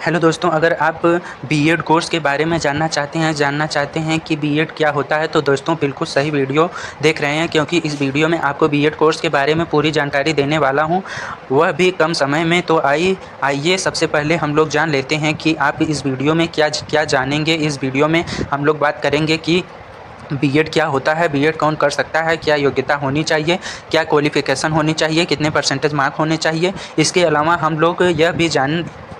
Hello दोस्तों, अगर आप बीएड कोर्स के बारे में जानना चाहते हैं कि बीएड क्या होता है, तो दोस्तों बिल्कुल सही वीडियो देख रहे हैं, क्योंकि इस वीडियो में आपको बीएड कोर्स के बारे में पूरी जानकारी देने वाला हूं, वह भी कम समय में। तो आइए सबसे पहले हम लोग जान लेते हैं कि आप इस वीडियो में क्या क्या जानेंगे। इस वीडियो में हम लोग बात करेंगे कि बीएड क्या होता है, बीएड कौन कर सकता है, क्या योग्यता होनी चाहिए, क्या क्वालिफ़िकेशन होनी चाहिए, कितने परसेंटेज मार्क होने चाहिए। इसके अलावा हम लोग यह भी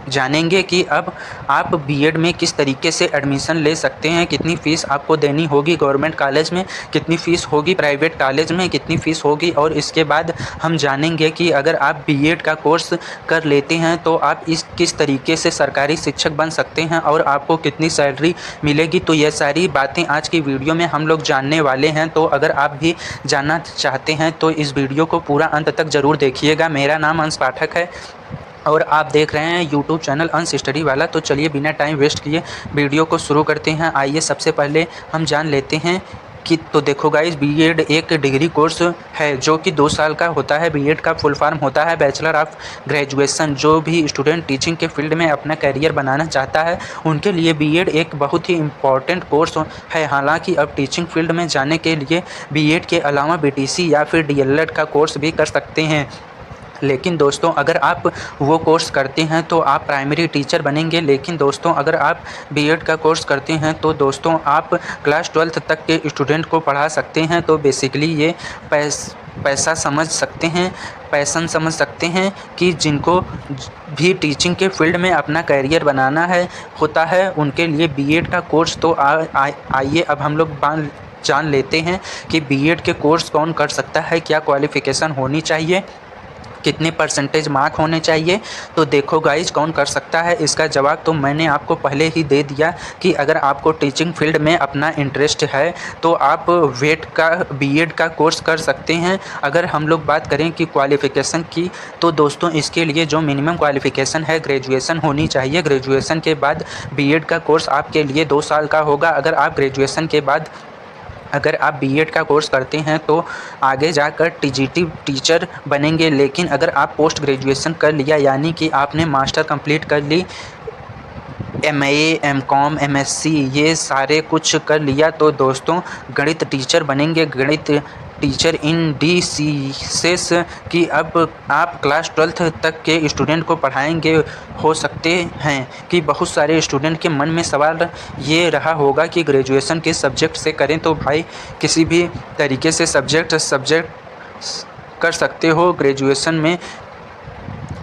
जानेंगे कि अब आप बीएड में किस तरीके से एडमिशन ले सकते हैं, कितनी फ़ीस आपको देनी होगी गवर्नमेंट कॉलेज में, कितनी फ़ीस होगी प्राइवेट कॉलेज में, कितनी फ़ीस होगी। और इसके बाद हम जानेंगे कि अगर आप बीएड का कोर्स कर लेते हैं तो आप किस तरीके से सरकारी शिक्षक बन सकते हैं और आपको कितनी सैलरी मिलेगी। तो ये सारी बातें आज की वीडियो में हम लोग जानने वाले हैं। तो अगर आप भी जानना चाहते हैं तो इस वीडियो को पूरा अंत तक ज़रूर देखिएगा। मेरा नाम अंश पाठक है और आप देख रहे हैं यूट्यूब चैनल अंश स्टडी वाला। तो चलिए बिना टाइम वेस्ट किए वीडियो को शुरू करते हैं। आइए सबसे पहले हम जान लेते हैं कि तो देखो गाइस, बीएड एक डिग्री कोर्स है जो कि 2 साल का होता है। बीएड का फुल फॉर्म होता है बैचलर ऑफ ग्रेजुएशन। जो भी स्टूडेंट टीचिंग के फील्ड में अपना करियर बनाना चाहता है उनके लिए बीएड एक बहुत ही इम्पॉर्टेंट कोर्स है। हालांकि अब टीचिंग फील्ड में जाने के लिए बीएड के अलावा बीटीसी या फिर डीएलएड का कोर्स भी कर सकते हैं। लेकिन दोस्तों अगर आप वो कोर्स करते हैं तो आप प्राइमरी टीचर बनेंगे। लेकिन दोस्तों अगर आप बीएड का कोर्स करते हैं तो दोस्तों आप क्लास 12th तक के स्टूडेंट को पढ़ा सकते हैं। तो बेसिकली ये पैसा समझ सकते हैं, पैसन समझ सकते हैं कि जिनको भी टीचिंग के फील्ड में अपना करियर बनाना होता है उनके लिए बीएड का कोर्स। तो आइए अब हम लोग जान लेते हैं कि बीएड के कोर्स कौन कर सकता है, क्या क्वालिफ़िकेशन होनी चाहिए, कितने परसेंटेज मार्क होने चाहिए। तो देखो गाइज, कौन कर सकता है, इसका जवाब तो मैंने आपको पहले ही दे दिया कि अगर आपको टीचिंग फील्ड में अपना इंटरेस्ट है तो आप वेट का बीएड का कोर्स कर सकते हैं। अगर हम लोग बात करें कि क्वालिफ़िकेशन की, तो दोस्तों इसके लिए जो मिनिमम क्वालिफ़िकेशन है ग्रेजुएशन होनी चाहिए। ग्रेजुएशन के बाद बीएड का कोर्स आपके लिए 2 साल का होगा। अगर आप ग्रेजुएशन के बाद अगर आप बीएड का कोर्स करते हैं तो आगे जाकर टीजीटी टीचर बनेंगे। लेकिन अगर आप पोस्ट ग्रेजुएशन कर लिया, यानी कि आपने मास्टर कंप्लीट कर ली, एमए, एमकॉम, एमएससी ये सारे कुछ कर लिया, तो दोस्तों गणित टीचर बनेंगे। गणित टीचर इन डीसीसेस कि अब आप क्लास 12th तक के स्टूडेंट को पढ़ाएंगे। हो सकते हैं कि बहुत सारे स्टूडेंट के मन में सवाल ये रहा होगा कि ग्रेजुएशन किस सब्जेक्ट से करें। तो भाई किसी भी तरीके से सब्जेक्ट कर सकते हो। ग्रेजुएशन में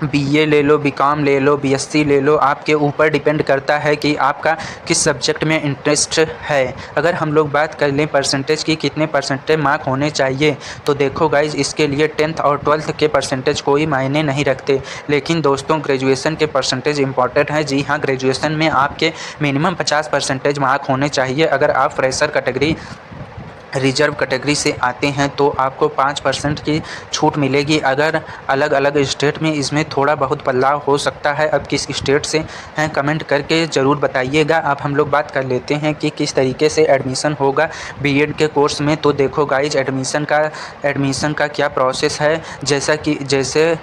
बीए ले लो, बीकॉम ले लो, बीएससी ले लो, आपके ऊपर डिपेंड करता है कि आपका किस सब्जेक्ट में इंटरेस्ट है। अगर हम लोग बात कर लें परसेंटेज की, कितने परसेंटेज मार्क होने चाहिए, तो देखो गाइज इसके लिए 10th और 12th के परसेंटेज कोई मायने नहीं रखते। लेकिन दोस्तों ग्रेजुएशन के परसेंटेज इंपॉर्टेंट है। जी हाँ, ग्रेजुएशन में आपके मिनिमम 50 परसेंटेज मार्क होने चाहिए। अगर आप फ्रेशर कैटेगरी, रिजर्व कैटेगरी से आते हैं तो आपको 5% की छूट मिलेगी। अगर अलग अलग स्टेट में इसमें थोड़ा बहुत बदलाव हो सकता है। अब किस स्टेट से हैं कमेंट करके ज़रूर बताइएगा। अब हम लोग बात कर लेते हैं कि किस तरीके से एडमिशन होगा बीएड के कोर्स में। तो देखो गाइज, एडमिशन का क्या प्रोसेस है। जैसे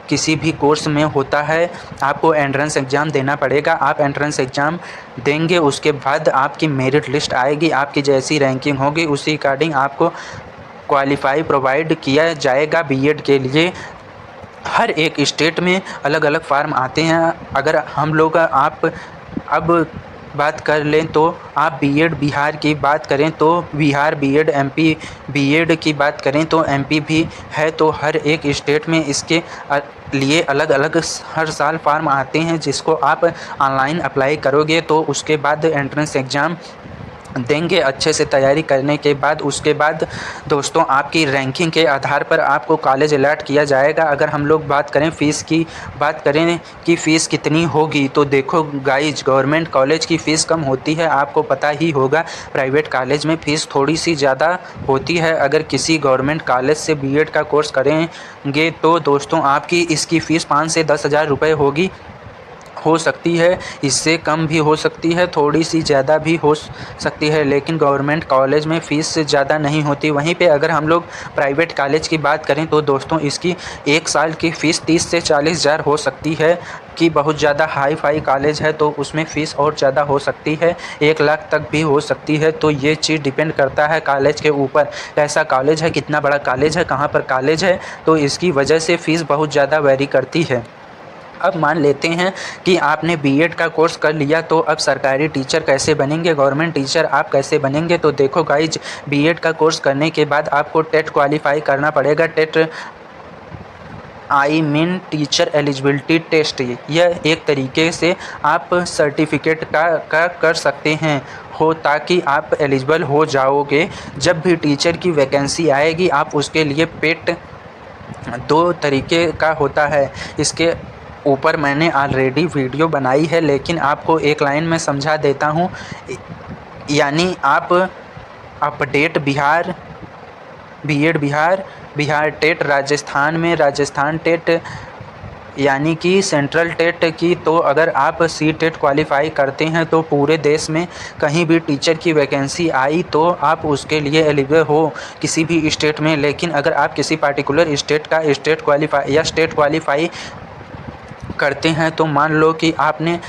किसी भी कोर्स में होता है, आपको एंट्रेंस एग्ज़ाम देना पड़ेगा। आप एंट्रेंस एग्ज़ाम देंगे, उसके बाद आपकी मेरिट लिस्ट आएगी। आपकी जैसी रैंकिंग होगी उसी अकॉर्डिंग आपको क्वालिफाई प्रोवाइड किया जाएगा बीएड के लिए। हर एक स्टेट में अलग अलग फार्म आते हैं। अगर हम लोग आप अब बात कर लें तो आप बीएड बिहार की बात करें तो बिहार बीएड, एमपी बीएड की बात करें तो एमपी भी है। तो हर एक स्टेट में इसके लिए अलग अलग हर साल फार्म आते हैं, जिसको आप ऑनलाइन अप्लाई करोगे तो उसके बाद एंट्रेंस एग्ज़ाम देंगे। अच्छे से तैयारी करने के बाद उसके बाद दोस्तों आपकी रैंकिंग के आधार पर आपको कॉलेज अलॉट किया जाएगा। अगर हम लोग बात करें फ़ीस की, बात करें कि फ़ीस कितनी होगी, तो देखो गाइज, गवर्नमेंट कॉलेज की फ़ीस कम होती है, आपको पता ही होगा। प्राइवेट कॉलेज में फ़ीस थोड़ी सी ज़्यादा होती है। अगर किसी गवर्नमेंट कॉलेज से बीएड का कोर्स करेंगे तो दोस्तों आपकी इसकी फ़ीस 5 से 10 हज़ार रुपये होगी। हो सकती है इससे कम भी हो सकती है, थोड़ी सी ज़्यादा भी हो सकती है, लेकिन गवर्नमेंट कॉलेज में फ़ीस से ज़्यादा नहीं होती। वहीं पे अगर हम लोग प्राइवेट कॉलेज की बात करें तो दोस्तों इसकी 1 साल की फ़ीस 30 से 40 हज़ार हो सकती है। कि बहुत ज़्यादा हाई फाई कॉलेज है तो उसमें फ़ीस और ज़्यादा हो सकती है, 1 लाख तक भी हो सकती है। तो ये चीज़ डिपेंड करता है कॉलेज के ऊपर, कैसा कॉलेज है, कितना बड़ा कॉलेज है, कहाँ पर कॉलेज है, तो इसकी वजह से फ़ीस बहुत ज़्यादा वेरी करती है। अब मान लेते हैं कि आपने बीएड का कोर्स कर लिया, तो अब सरकारी टीचर कैसे बनेंगे, गवर्नमेंट टीचर आप कैसे बनेंगे। तो देखो गाइज, बीएड का कोर्स करने के बाद आपको टेट क्वालिफाई करना पड़ेगा। टेट टीचर एलिजिबिलिटी टेस्ट, यह एक तरीके से आप सर्टिफिकेट का कर सकते हैं हो, ताकि आप एलिजिबल हो जाओगे। जब भी टीचर की वैकेंसी आएगी आप उसके लिए पेट 2 तरीके का होता है। इसके ऊपर मैंने ऑलरेडी वीडियो बनाई है, लेकिन आपको एक लाइन में समझा देता हूँ। यानी आप update BEd Bihar TET, Rajasthan में राजस्थान टेट, यानी कि सेंट्रल टेट की। तो अगर आप सी टेट क्वालिफाई करते हैं तो पूरे देश में कहीं भी टीचर की वैकेंसी आई तो आप उसके लिए एलिजिबल हो किसी भी स्टेट में। लेकिन अगर आप किसी पार्टिकुलर स्टेट का स्टेट क्वालिफाई करते हैं, तो मान लो कि आपने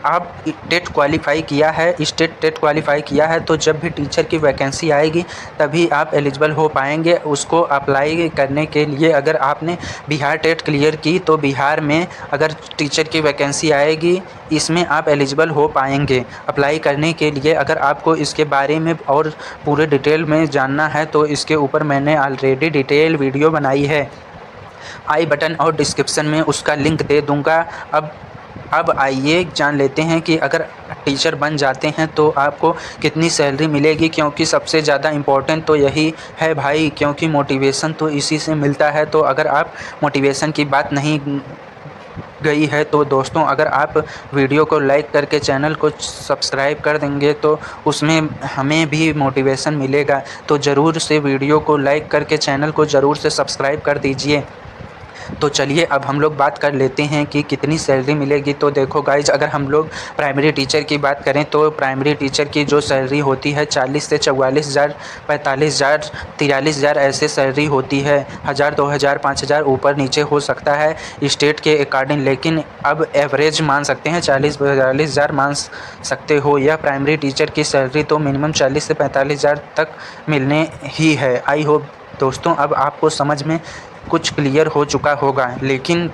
आप टेट क्वालिफाई किया है, स्टेट टेट क्वालिफाई किया है, तो जब भी टीचर की वैकेंसी आएगी तभी आप एलिजिबल हो पाएंगे उसको अप्लाई करने के लिए। अगर आपने बिहार टेट क्लियर की तो बिहार में अगर टीचर की वैकेंसी आएगी, इसमें आप एलिजिबल हो पाएंगे अप्लाई करने के लिए। अगर आपको इसके बारे में और पूरे डिटेल में जानना है तो इसके ऊपर मैंने ऑलरेडी डिटेल वीडियो बनाई है, आई बटन और डिस्क्रिप्शन में उसका लिंक दे दूँगा। अब आइए जान लेते हैं कि अगर टीचर बन जाते हैं तो आपको कितनी सैलरी मिलेगी, क्योंकि सबसे ज़्यादा इम्पोर्टेंट तो यही है भाई, क्योंकि मोटिवेशन तो इसी से मिलता है। तो अगर आप मोटिवेशन की बात नहीं गई है तो दोस्तों, अगर आप वीडियो को लाइक करके चैनल को सब्सक्राइब कर देंगे तो उसमें हमें भी मोटिवेशन मिलेगा। तो ज़रूर से वीडियो को लाइक करके चैनल को ज़रूर से सब्सक्राइब कर दीजिए। तो चलिए अब हम लोग बात कर लेते हैं कि कितनी सैलरी मिलेगी। तो देखो गाइज, अगर हम लोग प्राइमरी टीचर की बात करें तो प्राइमरी टीचर की जो सैलरी होती है 40 से 44,000, 45,000, 43,000 ऐसे सैलरी होती है। 1,000, 2,000, 5,000 ऊपर नीचे हो सकता है स्टेट के अकॉर्डिंग, लेकिन अब एवरेज मान सकते हैं 40-42,000 मान सकते हो। यह प्राइमरी टीचर की सैलरी तो मिनिमम 40 से 45,000 तक मिलने ही है। आई होप दोस्तों अब आपको समझ में कुछ क्लियर हो चुका होगा। लेकिन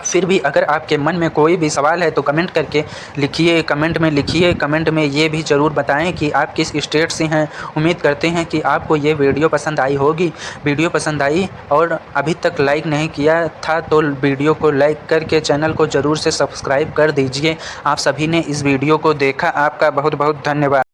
फिर भी अगर आपके मन में कोई भी सवाल है तो कमेंट करके लिखिए, कमेंट में ये भी ज़रूर बताएं कि आप किस स्टेट से हैं। उम्मीद करते हैं कि आपको ये वीडियो पसंद आई होगी। वीडियो पसंद आई और अभी तक लाइक नहीं किया था तो वीडियो को लाइक करके चैनल को ज़रूर से सब्सक्राइब कर दीजिए। आप सभी ने इस वीडियो को देखा, आपका बहुत बहुत धन्यवाद।